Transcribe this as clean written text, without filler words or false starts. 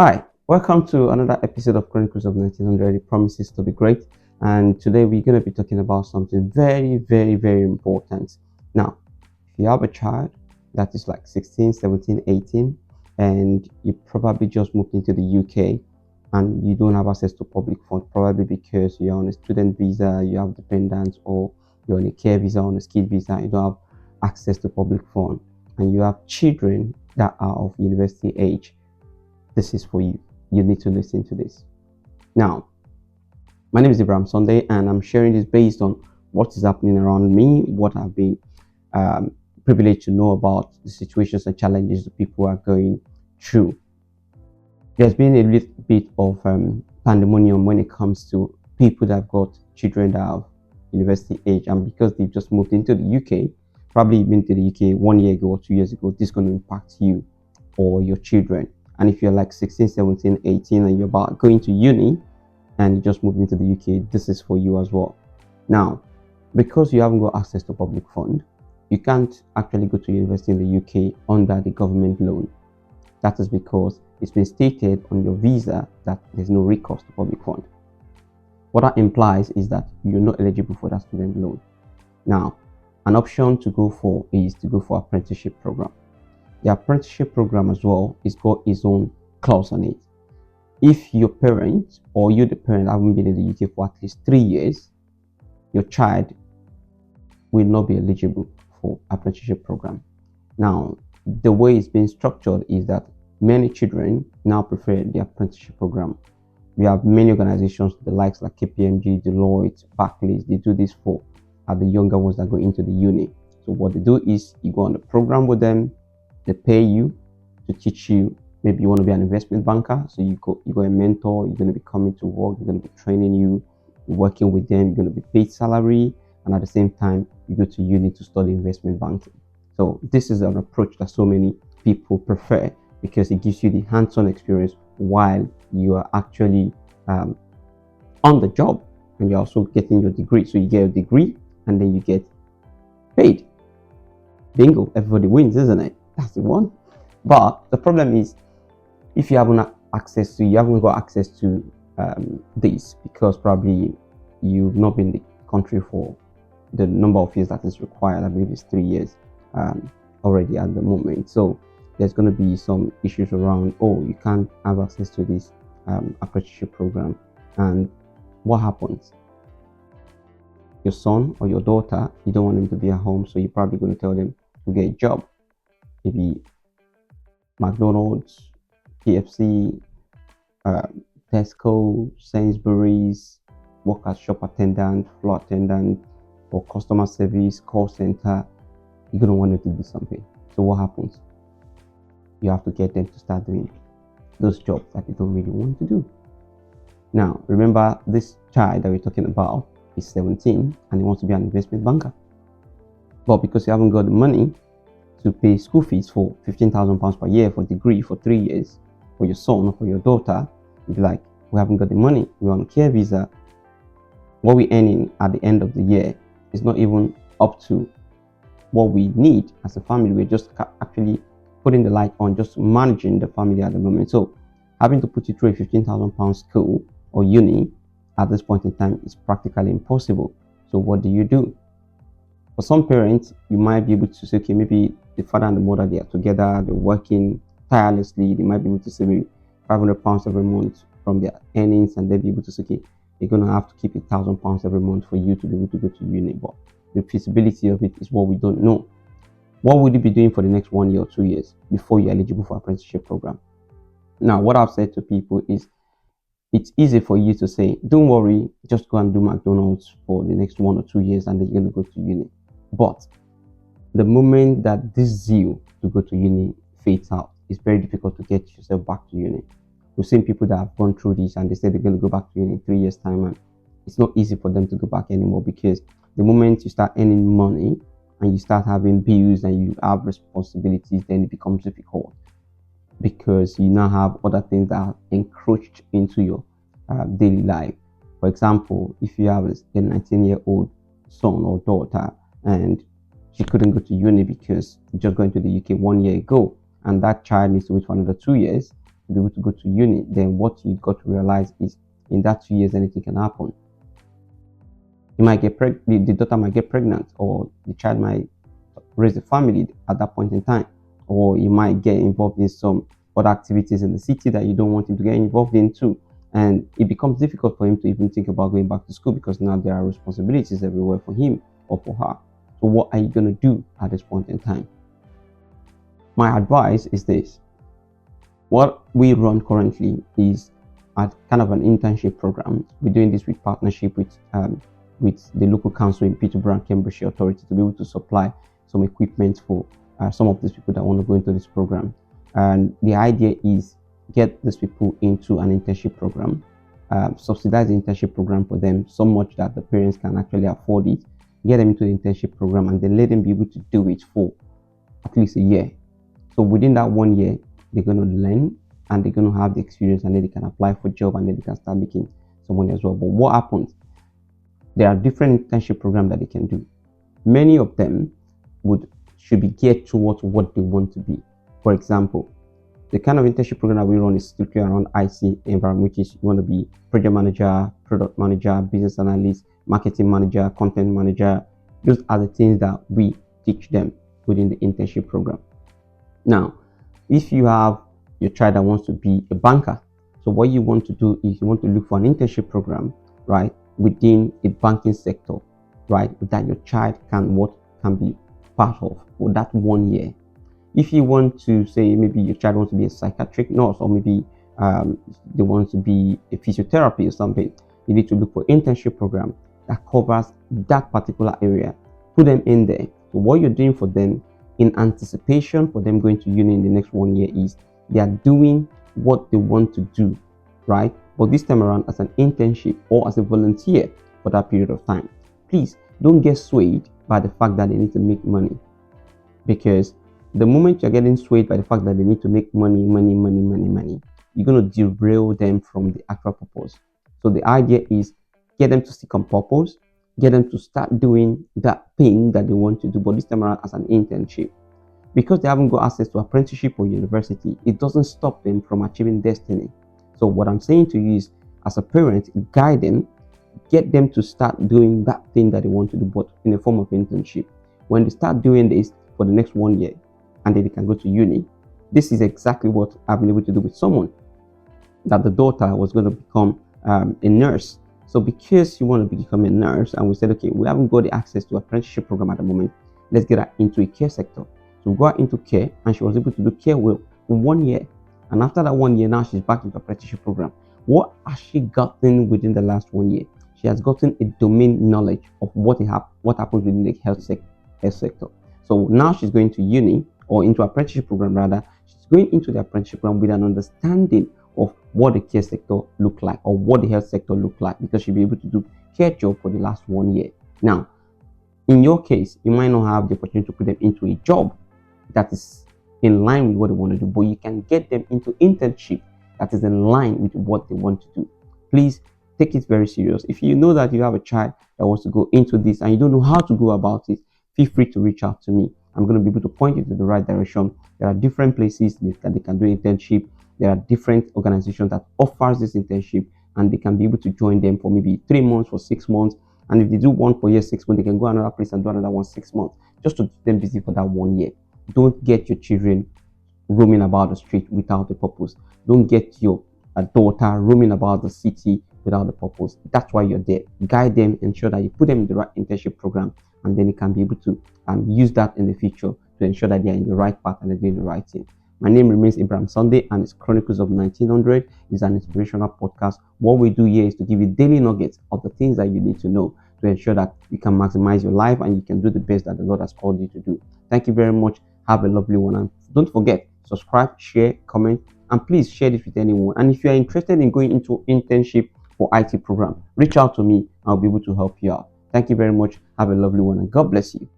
Hi, welcome to another episode of Chronicles of 1900. It promises to be great. And today we're going to be talking about something very important. Now, if you have a child that is like 16, 17, 18, and you probably just moved into the UK and you don't have access to public funds, probably because you're on a student visa, you have dependents, or you're on a care visa, on a skilled visa, you don't have access to public funds, and you have children that are of university age, this is for you. You need to listen to this. Now, my name is Ibrahim Sunday, and I'm sharing this based on what is happening around me, what I've been privileged to know about the situations and challenges that people are going through. There's been a little bit of pandemonium when it comes to people that have got children that have university age, and because they've just moved into the UK, probably been to the UK 1 year ago or 2 years ago, this is going to impact you or your children. And if you're like 16, 17, 18, and you're about going to uni and you just moved into the UK, this is for you as well. Now, because you haven't got access to public fund, you can't actually go to university in the UK under the government loan. That is because it's been stated on your visa that there's no recourse to public fund. What that implies is that you're not eligible for that student loan. Now, an option to go for is to go for apprenticeship program. The apprenticeship program as well is got its own clause on it. If your parent or you, the parent, haven't been in the UK for at least 3 years, your child will not be eligible for apprenticeship program. Now, the way it's been structured is that many children now prefer the apprenticeship program. We have many organizations, the likes like KPMG, Deloitte, Barclays, they do this for the younger ones that go into the uni. So what they do is you go on the program with them, they pay you to teach you. Maybe you want to be an investment banker, so you got a mentor, you're going to be coming to work, you're going to be training you, you're working with them, you're going to be paid salary, and at the same time you go to uni to study investment banking. So this is an approach that so many people prefer because it gives you the hands-on experience while you are actually on the job, and you're also getting your degree. So you get a degree and then you get paid. Bingo, everybody wins, isn't it? That's the one. But the problem is, if you haven't got access to this, because probably you've not been in the country for the number of years that is required. I believe it's 3 years already at the moment. So there's going to be some issues around, oh, you can't have access to this apprenticeship program. And what happens? Your son or your daughter, you don't want them to be at home, so you're probably going to tell them to get a job. Maybe McDonald's, KFC, Tesco, Sainsbury's, work as shop attendant, floor attendant, or customer service, call center. You're going to want them to do something. So what happens? You have to get them to start doing those jobs that they don't really want to do. Now, remember, this child that we're talking about is 17 and he wants to be an investment banker. But because you haven't got the money to pay school fees for £15,000 per year for a degree for 3 years for your son or for your daughter, you'd be like, we haven't got the money, we're on a care visa. What we're earning at the end of the year is not even up to what we need as a family. We're just actually putting the light on, just managing the family at the moment. So having to put you through a £15,000 school or uni at this point in time is practically impossible. So what do? For some parents, you might be able to say, okay, maybe the father and the mother, they are together, they're working tirelessly. They might be able to save maybe £500 every month from their earnings, and they'll be able to say, okay, you're going to have to keep £1,000 every month for you to be able to go to uni. But the feasibility of it is what we don't know. What would you be doing for the next 1 year or 2 years before you're eligible for apprenticeship program? Now, what I've said to people is, it's easy for you to say, don't worry, just go and do McDonald's for the next 1 or 2 years and then you're going to go to uni. But the moment that this zeal to go to uni fades out, it's very difficult to get yourself back to uni. We've seen people that have gone through this and they say they're going to go back to uni in 3 years' time, and it's not easy for them to go back anymore, because the moment you start earning money and you start having bills and you have responsibilities, then it becomes difficult, because you now have other things that are encroached into your daily life. For example, if you have a 19-year-old son or daughter and she couldn't go to uni because you just got into the UK 1 year ago, and that child needs to wait for another 2 years, to be able to go to uni, then what you got to realize is in that 2 years, anything can happen. You might get the daughter might get pregnant, or the child might raise a family at that point in time, or you might get involved in some other activities in the city that you don't want him to get involved in too. And it becomes difficult for him to even think about going back to school because now there are responsibilities everywhere for him or for her. So what are you going to do at this point in time? My advice is this. What we run currently is at kind of an internship program. We're doing this with partnership with the local council in Peterborough and Cambridgeshire Authority to be able to supply some equipment for some of these people that want to go into this program. And the idea is get these people into an internship program, subsidize the internship program for them so much that the parents can actually afford it, get them into the internship program, and then let them be able to do it for at least a year. So within that 1 year, they're going to learn and they're going to have the experience, and then they can apply for a job, and then they can start making some money as well. But what happens? There are different internship programs that they can do. Many of them should be geared towards what they want to be. For example, the kind of internship program that we run is strictly around IC environment, which is you want to be project manager, product manager, business analyst, marketing manager, content manager. Those are the things that we teach them within the internship program. Now, if you have your child that wants to be a banker, so what you want to do is you want to look for an internship program, right, within the banking sector, right, that your child can be part of for that 1 year. If you want to say maybe your child wants to be a psychiatric nurse, or maybe they want to be a physiotherapy or something, you need to look for internship program that covers that particular area. Put them in there. So what you're doing for them in anticipation for them going to uni in the next 1 year is they are doing what they want to do, right? But this time around as an internship or as a volunteer for that period of time. Please don't get swayed by the fact that they need to make money, because the moment you're getting swayed by the fact that they need to make money, you're going to derail them from the actual purpose. So the idea is get them to stick on purpose, get them to start doing that thing that they want to do, but this time around as an internship. Because they haven't got access to apprenticeship or university, it doesn't stop them from achieving destiny. So what I'm saying to you is, as a parent, guide them, get them to start doing that thing that they want to do, but in a form of internship. When they start doing this for the next 1 year, and then they can go to uni. This is exactly what I've been able to do with someone, that the daughter was going to become a nurse. So because you want to become a nurse, and we said, okay, we haven't got the access to apprenticeship program at the moment, let's get her into a care sector. So we got into care, and she was able to do care well for 1 year. And after that 1 year, now she's back into apprenticeship program. What has she gotten within the last 1 year? She has gotten a domain knowledge of what happens within the health sector. So now she's going to uni, or into apprenticeship program rather. She's going into the apprenticeship program with an understanding of what the care sector look like, or what the health sector look like, because she'll be able to do care job for the last 1 year. Now, in your case, you might not have the opportunity to put them into a job that is in line with what they want to do, but you can get them into internship that is in line with what they want to do. Please take it very serious. If you know that you have a child that wants to go into this and you don't know how to go about it, feel free to reach out to me. I'm going to be able to point you to the right direction. There are different places that they can do internship. There are different organizations that offers this internship, and they can be able to join them for maybe 3 months or 6 months. And if they do one per year, 6 months, they can go another place and do another one 6 months, just to keep them busy for that 1 year. Don't get your children roaming about the street without a purpose. Don't get your daughter roaming about the city without a purpose. That's why you're there. Guide them, ensure that you put them in the right internship program, and then you can be able to use that in the future to ensure that they are in the right path and they're doing the right thing. My name remains Ibrahim Sunday, and it's Chronicles of 1900. It's an inspirational podcast. What we do here is to give you daily nuggets of the things that you need to know to ensure that you can maximize your life and you can do the best that the Lord has called you to do. Thank you very much. Have a lovely one, and don't forget, subscribe, share, comment, and please share this with anyone. And if you are interested in going into internship for IT program, reach out to me. I'll be able to help you out. Thank you very much. Have a lovely one, and God bless you.